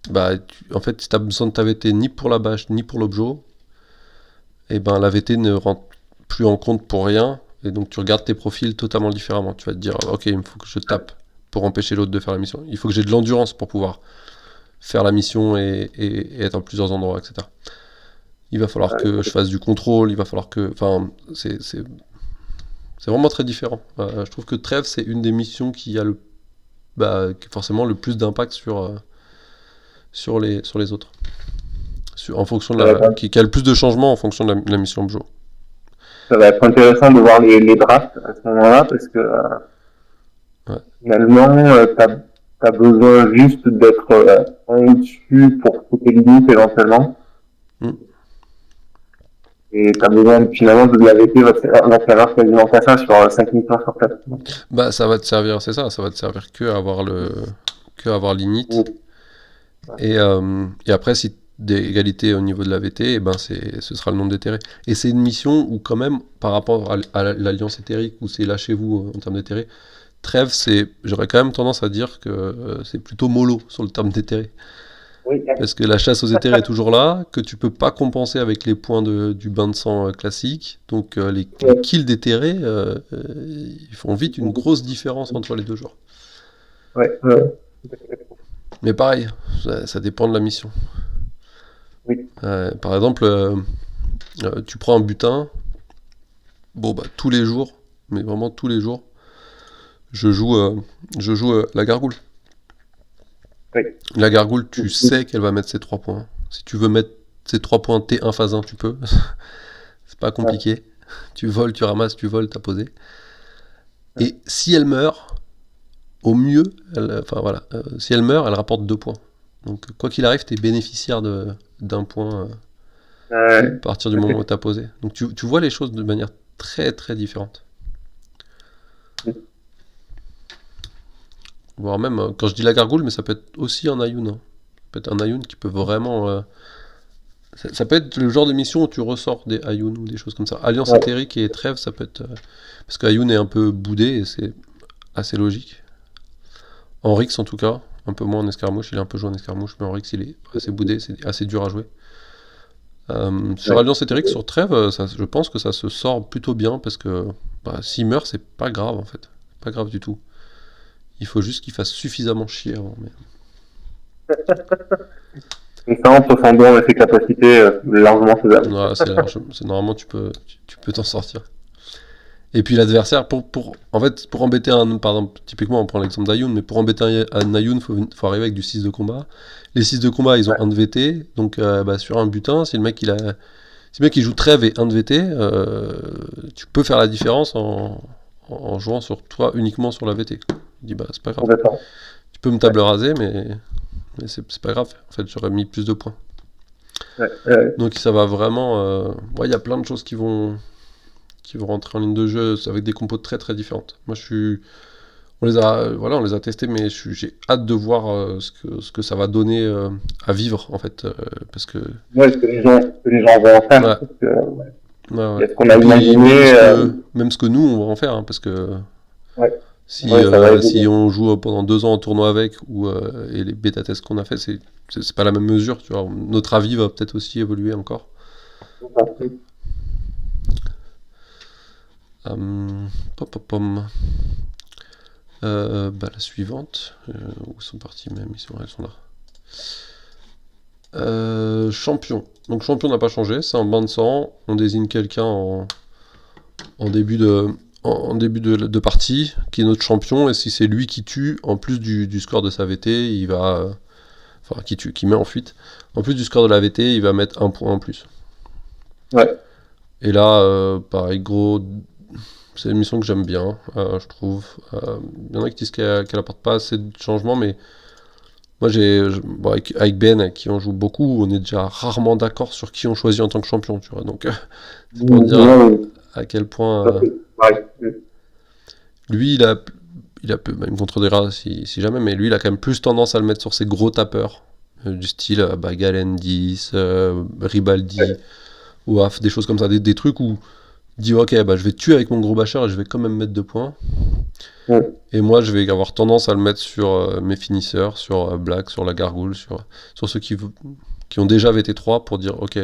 bah, en fait, si tu as besoin de ta VT ni pour la bâche ni pour l'objo, et ben la VT ne rentre plus en compte pour rien, et donc tu regardes tes profils totalement différemment. Tu vas te dire, ok, il faut que je tape pour empêcher l'autre de faire la mission. Il faut que j'ai de l'endurance pour pouvoir faire la mission et être en plusieurs endroits, etc. Il va falloir que je fasse du contrôle, il va falloir que... Enfin, c'est vraiment très différent. Je trouve que Trèves, c'est une des missions qui a qui a forcément le plus d'impact sur les autres. En fonction de qui a le plus de changements en fonction de la mission objo. Ça va être intéressant de voir les drafts à ce moment-là, parce que finalement, t'as besoin juste d'être en dessus pour couper les limites éventuellement. Et t'as besoin finalement de la VT va faire quasiment pas ça sur 5 missions sur 4. Bah ça va te servir, c'est ça va te servir que à avoir l'init. Et après, si d'égalité au niveau de la VT, et ben ce sera le nombre d'éthérés. Et c'est une mission où quand même, par rapport à l'alliance éthérique, où c'est là chez vous en termes d'éthérés, Trèves, j'aurais quand même tendance à dire que c'est plutôt mollo sur le terme d'éthérés. Oui. Parce que la chasse aux éthers est toujours là, que tu peux pas compenser avec les points du bain de sang classique. Donc les kills d'éthérés, ils font vite une grosse différence entre les deux joueurs. Ouais. Mais pareil, ça dépend de la mission. Oui. Par exemple, tu prends un butin, bon bah tous les jours, mais vraiment tous les jours, je joue la gargoule. Oui. La gargoule, tu sais qu'elle va mettre ses 3 points. Si tu veux mettre ses 3 points T1 phase 1, tu peux. C'est pas compliqué. Ouais. Tu voles, tu ramasses, tu voles, t'as posé. Ouais. Et si elle meurt, au mieux, si elle meurt, elle rapporte 2 points. Donc quoi qu'il arrive, t'es bénéficiaire d'un point à partir du moment où t'as posé. Donc tu vois les choses de manière très très différente. Voire même, quand je dis la gargoule, mais ça peut être aussi un Ayun. Hein. Ça peut être un Ayun qui peut vraiment... ça peut être le genre de mission où tu ressors des Ayun ou des choses comme ça. Alliance éthérique et Trèves, ça peut être... parce qu'Ayun est un peu boudé et c'est assez logique. En Rix en tout cas, un peu moins en escarmouche, il est un peu joué en escarmouche, mais en Rix il est assez boudé, c'est assez dur à jouer. Sur Alliance éthérique, sur Trèves, je pense que ça se sort plutôt bien parce que s'il meurt, c'est pas grave en fait. Pas grave du tout. Il faut juste qu'il fasse suffisamment chier avant. Mais... Et ça, en se fondant avec ses capacités, largement faisable. Ouais, normalement, tu peux t'en sortir. Et puis l'adversaire, pour embêter par exemple, typiquement on prend l'exemple d'Ayun, mais pour embêter un Ayun, il faut arriver avec du 6 de combat. Les 6 de combat, ils ont 1 de VT, donc sur un butin, si le mec il joue Trèves et 1 de VT, tu peux faire la différence en jouant sur toi uniquement sur la VT. Il dit c'est pas grave. Tu peux me table raser, mais c'est pas grave. En fait, j'aurais mis plus de points. Donc ça va vraiment... il y a plein de choses qui vont rentrer en ligne de jeu avec des compos très très différentes. Moi on les a testés, mais j'ai hâte de voir ce que ça va donner à vivre en fait, parce que... Ouais, ce que les gens vont en faire. Ouais. Parce que, ouais. Ce qu'on a imaginé... Même ce que nous on va en faire, hein, parce que... Ouais. Si on joue pendant 2 ans en tournoi avec, et les bêta-tests qu'on a fait, c'est pas la même mesure, tu vois. Notre avis va peut-être aussi évoluer encore. La suivante. Où sont partis même? Elles sont là. Champion. Donc champion n'a pas changé, c'est un bain de sang. On désigne quelqu'un en début de partie, qui est notre champion, et si c'est lui qui tue, en plus du score de sa VT, il va... qui met en fuite. En plus du score de la VT, il va mettre 1 point en plus. Ouais. Et là, pareil, gros... C'est une mission que j'aime bien, je trouve. Il y en a qui disent qu'elle apporte pas assez de changements, mais... Moi, avec Ben, avec qui on joue beaucoup, on est déjà rarement d'accord sur qui on choisit en tant que champion, tu vois. Donc, c'est pour dire à quel point... Lui, il me contredira si jamais, mais lui, il a quand même plus tendance à le mettre sur ses gros tapeurs, du style Galen 10, Ribaldi, Ouaf, des choses comme ça, des trucs où il dit ok, je vais tuer avec mon gros bâcheur et je vais quand même mettre 2 points. Ouais. Et moi, je vais avoir tendance à le mettre sur mes finisseurs, sur Black, sur la gargoule, sur ceux qui ont déjà VT3 pour dire ok,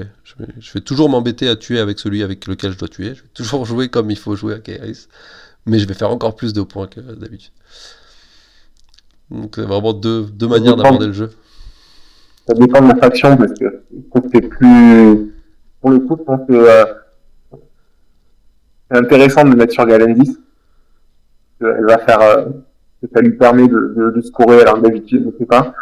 je vais toujours m'embêter à tuer avec celui avec lequel je dois tuer. Je vais toujours jouer comme il faut jouer à Kairis, mais je vais faire encore plus de points que d'habitude. Donc c'est vraiment deux Ça manières dépend, d'aborder le jeu. ça dépend de la faction parce que je trouve que c'est plus, pour le coup, je pense que c'est intéressant de le mettre sur Galendis. Elle va faire, que ça lui permet de scorer alors que d'habitude, je sais pas.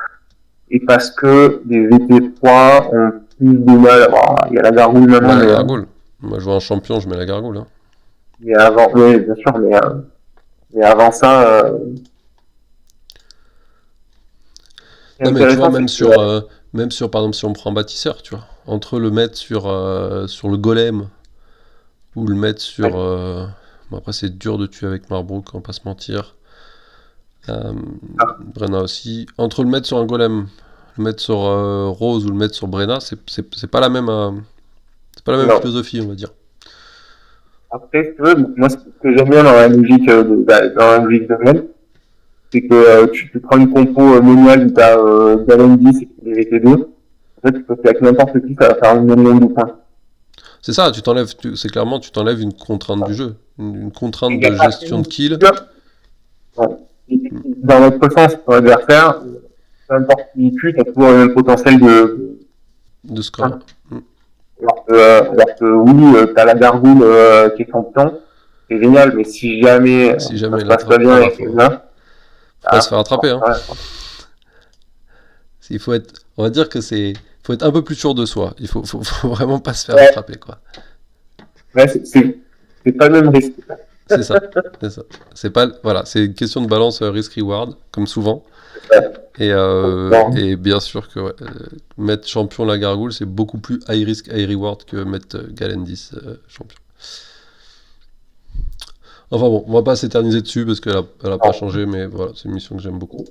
Et parce que les VT3 ont plus de mal. Bon, il y a la gargouille Bah, maintenant, la gargoule. Moi, je vois un champion, je mets la gargoule. Hein. mais avant, oui, bien sûr, mais avant ça, ce qui est Non, mais tu vois, intéressant, c'est que, même sur, par exemple, si on prend bâtisseur, tu vois, entre le mettre sur le golem ou le mettre sur. ouais, Bon, après, c'est dur de tuer avec Marbrook, on va pas se mentir. Euh, ah, Brenna aussi. Entre le mettre sur un golem, le mettre sur Rose ou le mettre sur Brenna, c'est pas la même, c'est pas la même non. philosophie, on va dire. Après, si tu veux, moi, ce que j'aime bien dans la logique, dans la logique de Mel, c'est que tu prends une compo manuelle où tu as Galendis et les VT2. En fait, tu peux faire avec n'importe qui, ça va faire un million de points. C'est ça, c'est clairement, tu t'enlèves une contrainte du jeu, une Et contrainte il n'y a de pas gestion de une kill, ouais. Dans notre sens, ton adversaire, peu importe qui il tue, t'as toujours le même potentiel de de score. points. Alors que oui, t'as la gargoule qui est champion, c'est génial, mais si jamais Si ça jamais se il passe pas attrape. bien Ah bah, avec les faut gars, pas ah, se faire attraper, hein. ouais, Il faut être, on va dire que faut être un peu plus sûr de soi. Faut vraiment pas se faire ouais, attraper, quoi. ouais, c'est pas le même risque. C'est ça, c'est ça. C'est pas, voilà, c'est une question de balance risk-reward, comme souvent. Bon, Et bien sûr que ouais, mettre champion la gargoule, c'est beaucoup plus high risk, high reward que mettre Galendis champion. Enfin bon, on va pas s'éterniser dessus parce elle a pas bon, changé, mais voilà, c'est une mission que j'aime beaucoup.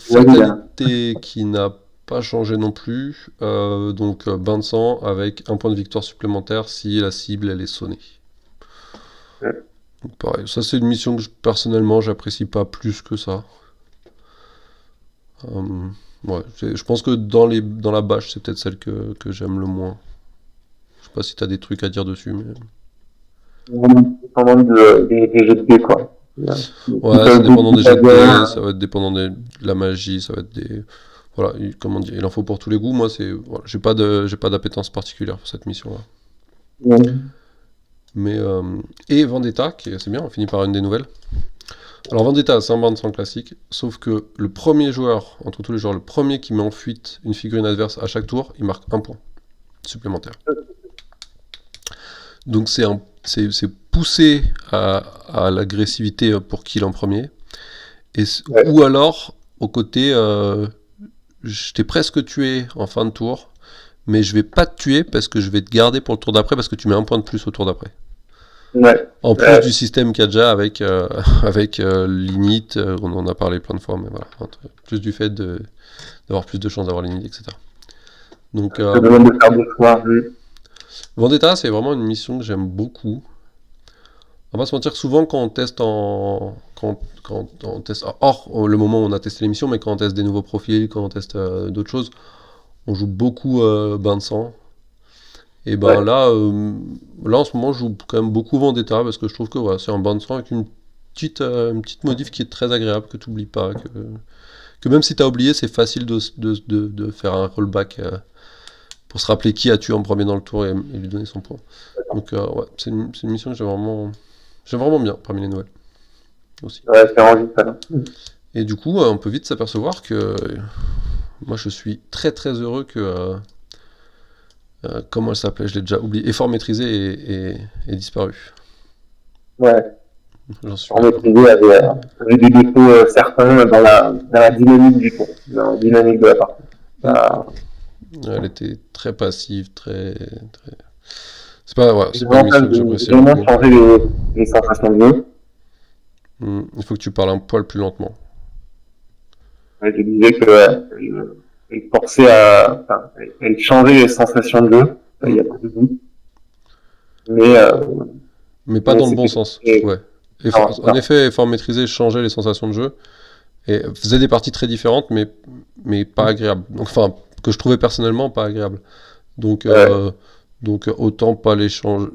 vas-y, là. Fatalité qui n'a pas changé non plus, donc bain de sang avec un point de victoire supplémentaire si la cible elle est sonnée. Donc pareil, ça c'est une mission que personnellement j'apprécie pas plus que ça. Ouais, je pense que dans la bâche c'est peut-être celle que j'aime le moins. Je sais pas si t'as des trucs à dire dessus, mais... Dépendant des jeux de dés, quoi. Si Ouais, t'as c'est le dépendant coup des pas jets de dés, bien, ça va être dépendant de la magie, ça va être des... Voilà, comment dire, il en faut pour tous les goûts. Moi, voilà, j'ai pas d'appétence particulière pour cette mission-là. Mais et Vendetta, c'est bien, on finit par une des nouvelles. Alors Vendetta, c'est un bande sans classique, sauf que le premier joueur, entre tous les joueurs, le premier qui met en fuite une figurine adverse à chaque tour, il marque un point supplémentaire. Donc c'est poussé à l'agressivité pour kill en premier. ouais, Ou alors, au côté, je t'ai presque tué en fin de tour, mais je vais pas te tuer parce que je vais te garder pour le tour d'après parce que tu mets un point de plus au tour d'après. ouais, En plus du système qu'il y a déjà avec, avec l'init, on en a parlé plein de fois, mais voilà. Plus du fait d'avoir plus de chances d'avoir l'init, etc. Donc ça demande de faire des choix. Vendetta, c'est vraiment une mission que j'aime beaucoup. On va se mentir, souvent quand on teste quand on teste hors le moment où on a testé l'émission, mais quand on teste des nouveaux profils, quand on teste d'autres choses, on joue beaucoup bain de sang. Et ben Ouais, là en ce moment, je joue quand même beaucoup Vendetta parce que je trouve que voilà, c'est un bain de sang avec une petite modif qui est très agréable, que tu n'oublies pas, que même si tu as oublié, c'est facile de faire un rollback pour se rappeler qui a tué en premier dans le tour et lui donner son point. Donc ouais, c'est une mission que j'aime vraiment bien parmi les nouvelles aussi. ouais, c'est envie, ça. Et du coup, on peut vite s'apercevoir que moi je suis très très heureux que comment elle s'appelait, je l'ai déjà oublié, effort maîtrisé et disparu. Ouais, J'en suis en bien content. maîtriser avait des défauts certains dans la dynamique du tour, dans la dynamique de la partie. Mm. Ça, Elle était très passive, très... C'est pas, ouais, les c'est pas une mission avantages que de j'apprécie vraiment beaucoup. changer les sensations de jeu. Il faut que tu parles un poil plus lentement. Ouais, je disais que elle forçait enfin, elle changeait les sensations de jeu, ça, il Mm. y a pas de doute. Mais, Mais pas dans le bon c'était sens, et, ouais. En effet, effort maîtrisé changeait les sensations de jeu et faisait des parties très différentes, mais pas agréables. Donc, enfin, que je trouvais personnellement pas agréables. Donc, autant pas les changer.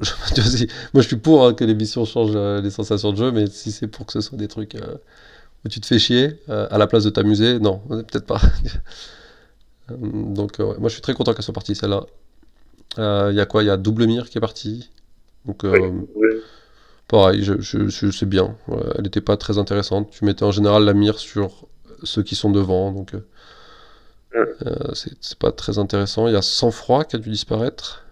Moi, je suis pour que les missions changent les sensations de jeu, mais si c'est pour que ce soit des trucs où tu te fais chier à la place de t'amuser, non, peut-être pas. Donc, ouais, moi, je suis très content qu'elle soit partie, celle-là. Il y a quoi? Il y a Double Mire qui est partie. Donc, pareil, c'est bien. Ouais, elle n'était pas très intéressante. Tu mettais en général la mire sur ceux qui sont devant, donc c'est pas très intéressant. Il y a Sang-Froid qui a dû disparaître.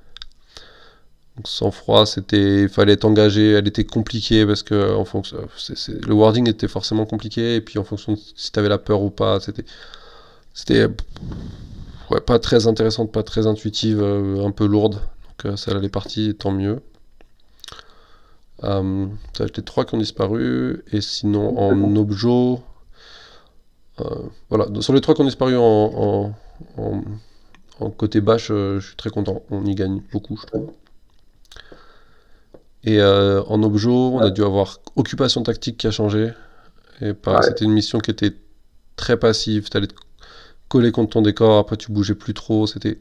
Donc, Sang-Froid, il fallait être engagé, elle était compliquée parce que en fonction, le wording était forcément compliqué et puis en fonction de si t'avais la peur ou pas, c'était ouais, pas très intéressante, pas très intuitive, un peu lourde. Donc celle elle est partie, tant mieux. Ça a été 3 qui ont disparu, et sinon en objo, voilà, sur les 3 qui ont disparu en côté bâche, je suis très content, on y gagne beaucoup, je trouve. Et en objo, on a dû avoir Occupation Tactique qui a changé, et pareil, c'était une mission qui était très passive, t'allais te coller contre ton décor, après tu bougeais plus trop, c'était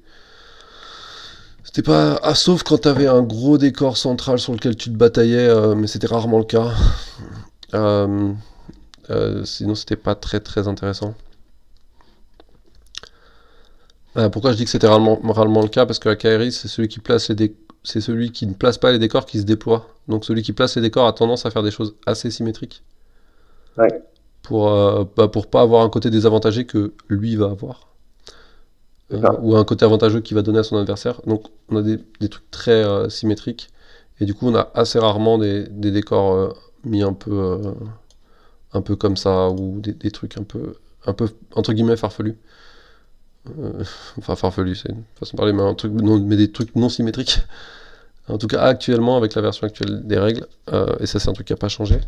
pas... Ah, sauf quand t'avais un gros décor central sur lequel tu te bataillais, mais c'était rarement le cas. Sinon, c'était pas très très intéressant. Pourquoi je dis que c'était rarement le cas? Parce que la KRI, c'est celui qui c'est celui qui ne place pas les décors qui se déploie. Donc celui qui place les décors a tendance à faire des choses assez symétriques. Ouais. Pour pas avoir un côté désavantagé que lui va avoir. Ou un côté avantageux qu'il va donner à son adversaire. Donc on a des trucs très symétriques. Et du coup, on a assez rarement des décors mis un peu comme ça, ou des trucs un peu entre guillemets farfelus. Enfin, farfelu, c'est une façon de parler, mais des trucs non symétriques. En tout cas, actuellement, avec la version actuelle des règles, et ça, c'est un truc qui n'a pas changé,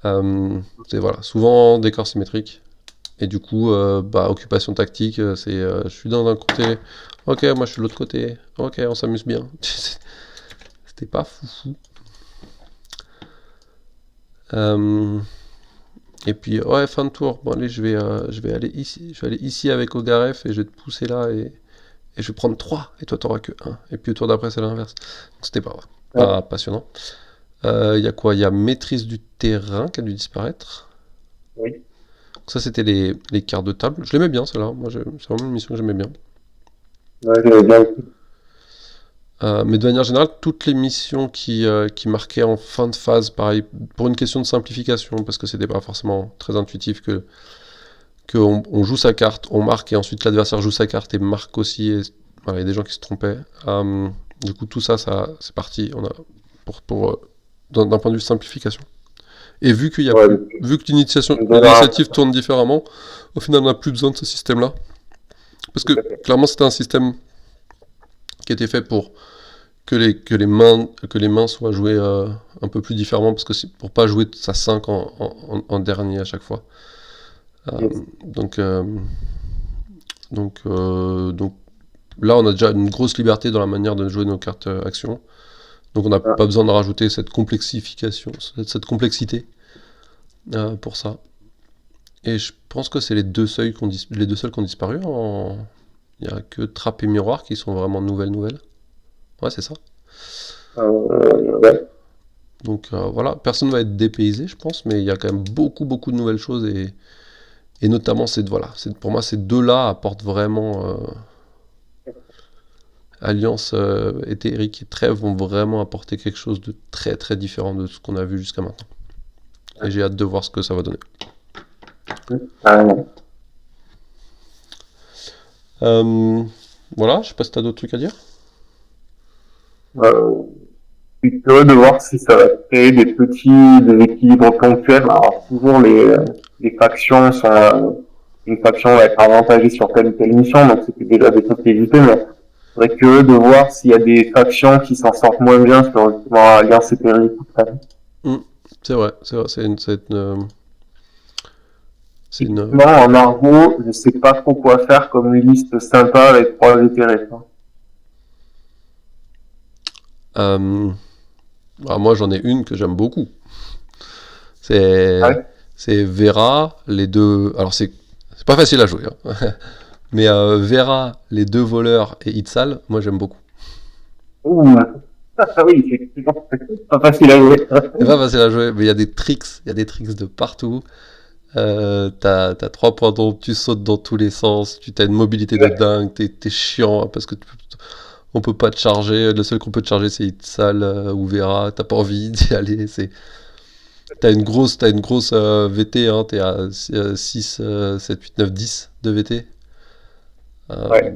c'est voilà, souvent décor symétrique. Et du coup, occupation tactique, je suis dans un côté, ok, moi je suis de l'autre côté, ok, on s'amuse bien. C'était pas foufou. Et puis, ouais, fin de tour. Bon, allez, je vais aller ici. Je vais aller ici avec Ogaref et je vais te pousser là et je vais prendre 3. Et toi, t'auras que 1. Et puis, au tour d'après, c'est l'inverse. Donc, c'était pas passionnant. Il y a quoi? Il y a Maîtrise du terrain qui a dû disparaître. Oui. Donc, ça, c'était les cartes de table. Je l'aimais bien, celle-là. Moi, c'est vraiment une mission que j'aimais bien. Ouais, j'aimais bien aussi. Mais de manière générale, toutes les missions qui marquaient en fin de phase, pareil, pour une question de simplification, parce que c'était pas forcément très intuitif qu'on joue sa carte, on marque, et ensuite l'adversaire joue sa carte et marque aussi, et voilà, il y a des gens qui se trompaient. Du coup, tout ça, c'est parti. On a d'un point de vue simplification. Et vu qu'il y a vu que l'initiative tourne différemment, au final, on n'a plus besoin de ce système-là. Parce que clairement, c'était un système qui était fait pour que les mains soient jouées un peu plus différemment, parce que c'est pour pas jouer sa 5 en dernier à chaque fois. Donc là, on a déjà une grosse liberté dans la manière de jouer nos cartes actions. Donc on n'a pas besoin de rajouter cette complexification, cette complexité pour ça. Et je pense que c'est les deux seuls qui ont disparu. Il n'y a que Trappe et Miroir qui sont vraiment nouvelles. Ouais, c'est ça. Ouais. Donc voilà, personne ne va être dépaysé, je pense, mais il y a quand même beaucoup de nouvelles choses, et notamment pour moi, ces deux-là apportent vraiment Alliance, Éthérique et Trêve vont vraiment apporter quelque chose de très très différent de ce qu'on a vu jusqu'à maintenant. Et j'ai hâte de voir ce que ça va donner. Voilà, je sais pas si t'as d'autres trucs à dire. Je suis curieux de voir si ça va créer des petits déséquilibres ponctuels. Alors toujours les factions sont une faction va être avantagée sur telle ou telle mission, donc c'était déjà des trucs évités, mais je serais curieux de voir s'il y a des factions qui s'en sortent moins bien sur justement Alliance Éthérique. C'est vrai, Non, en argot, je sais pas trop quoi faire comme une liste sympa avec 3 éthérés. Moi, j'en ai une que j'aime beaucoup. Ah C'est ouais. c'est Vera, les deux. Alors c'est pas facile à jouer, hein. Mais Vera, les deux voleurs et Itzal, moi j'aime beaucoup. Ouh. Ah oui, effectivement, c'est pas facile à jouer. C'est pas facile à jouer, mais il y a des tricks de partout. T'as 3 points d'ombre, tu sautes dans tous les sens, tu t'as une mobilité de dingue, t'es chiant hein, parce que on peut pas te charger. Le seul qu'on peut te charger c'est Itzal ou Vera. T'as pas envie d'y aller. T'as une grosse VT, hein, t'es à 6, 7, 8, 9, 10 de VT. Euh, Ouais.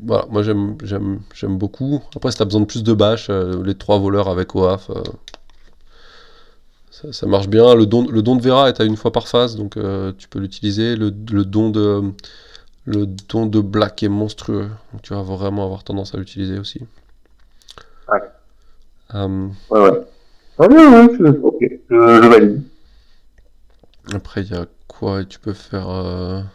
voilà, moi j'aime beaucoup. Après, si t'as besoin de plus de bâches, les 3 voleurs avec OAF, ça marche bien. Le don de Vera est à une fois par phase, donc tu peux l'utiliser. Le don de Black est monstrueux, donc tu vas vraiment avoir tendance à l'utiliser aussi. Ouais. Euh, Ouais, ouais. Ah, ouais, ouais, ok, je valide. Après, il y a quoi? Tu peux faire. Bah, de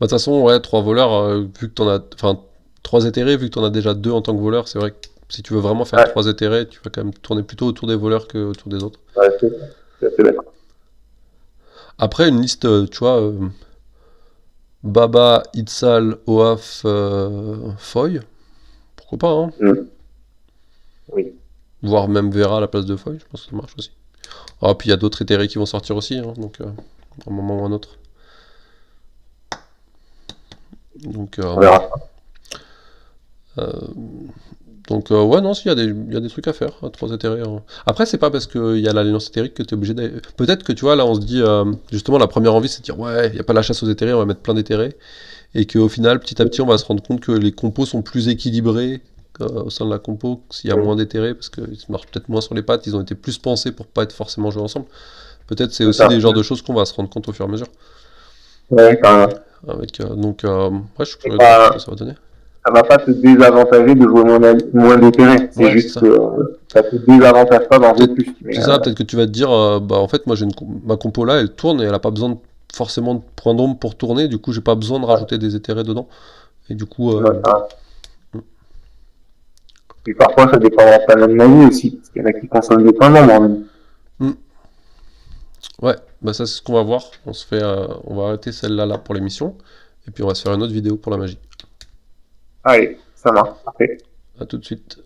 toute façon, ouais, 3 voleurs, vu que t'en as. Enfin, 3 éthérés, vu que t'en as déjà 2 en tant que voleur, c'est vrai que si tu veux vraiment faire Ouais, 3 éthérés, tu vas quand même tourner plutôt autour des voleurs que autour des autres. ouais, c'est assez d'accord. Après, une liste, tu vois, Baba, Itzal, Oaf, Foy, pourquoi pas, hein? Mm. Oui. Voire même Vera à la place de Foy, je pense que ça marche aussi. Ah, puis il y a d'autres éthérés qui vont sortir aussi, hein, donc à un moment ou à un autre. Donc, On verra. euh, ouais, non, si, il y a des trucs à faire, à 3 éthérés, hein. Après, c'est pas parce qu'il y a l'alliance éthérique que t'es obligé d'aller. Peut-être que tu vois, là, on se dit, justement, la première envie, c'est de dire, ouais, il n'y a pas la chasse aux éthérés, on va mettre plein d'éthérés. Et qu'au final, petit à petit, on va se rendre compte que les compos sont plus équilibrés au sein de la compo, s'il y a Mm. moins d'éthérés, parce qu'ils se marchent peut-être moins sur les pattes, ils ont été plus pensés pour pas être forcément joués ensemble. Peut-être c'est C'est aussi des ça. genres de choses qu'on va se rendre compte au fur et à mesure. Ouais, carrément. Donc, ouais, je suis C'est curieux de voir ce que pas, ça va donner. ça va pas te désavantager de jouer moins d'intérêt. C'est Ouais, c'est juste ça. que ça te désavantage pas d'en jouer Peut-être, plus. Mais, c'est ça, peut-être que tu vas te dire, bah en fait, moi, ma compo là, elle tourne et elle a pas besoin forcément de points d'ombre pour tourner, du coup, j'ai pas besoin de ouais, rajouter des éthérés dedans. Et du coup, ouais, carrément. Puis parfois, ça dépend pas même de la vie aussi. Parce qu'il y en a qui consomment des points d'ombre, même. hmm, ouais, bah ça, c'est ce qu'on va voir. On va arrêter celle-là là pour l'émission. Et puis, on va se faire une autre vidéo pour la magie. Allez, ça marche. Parfait. À tout de suite.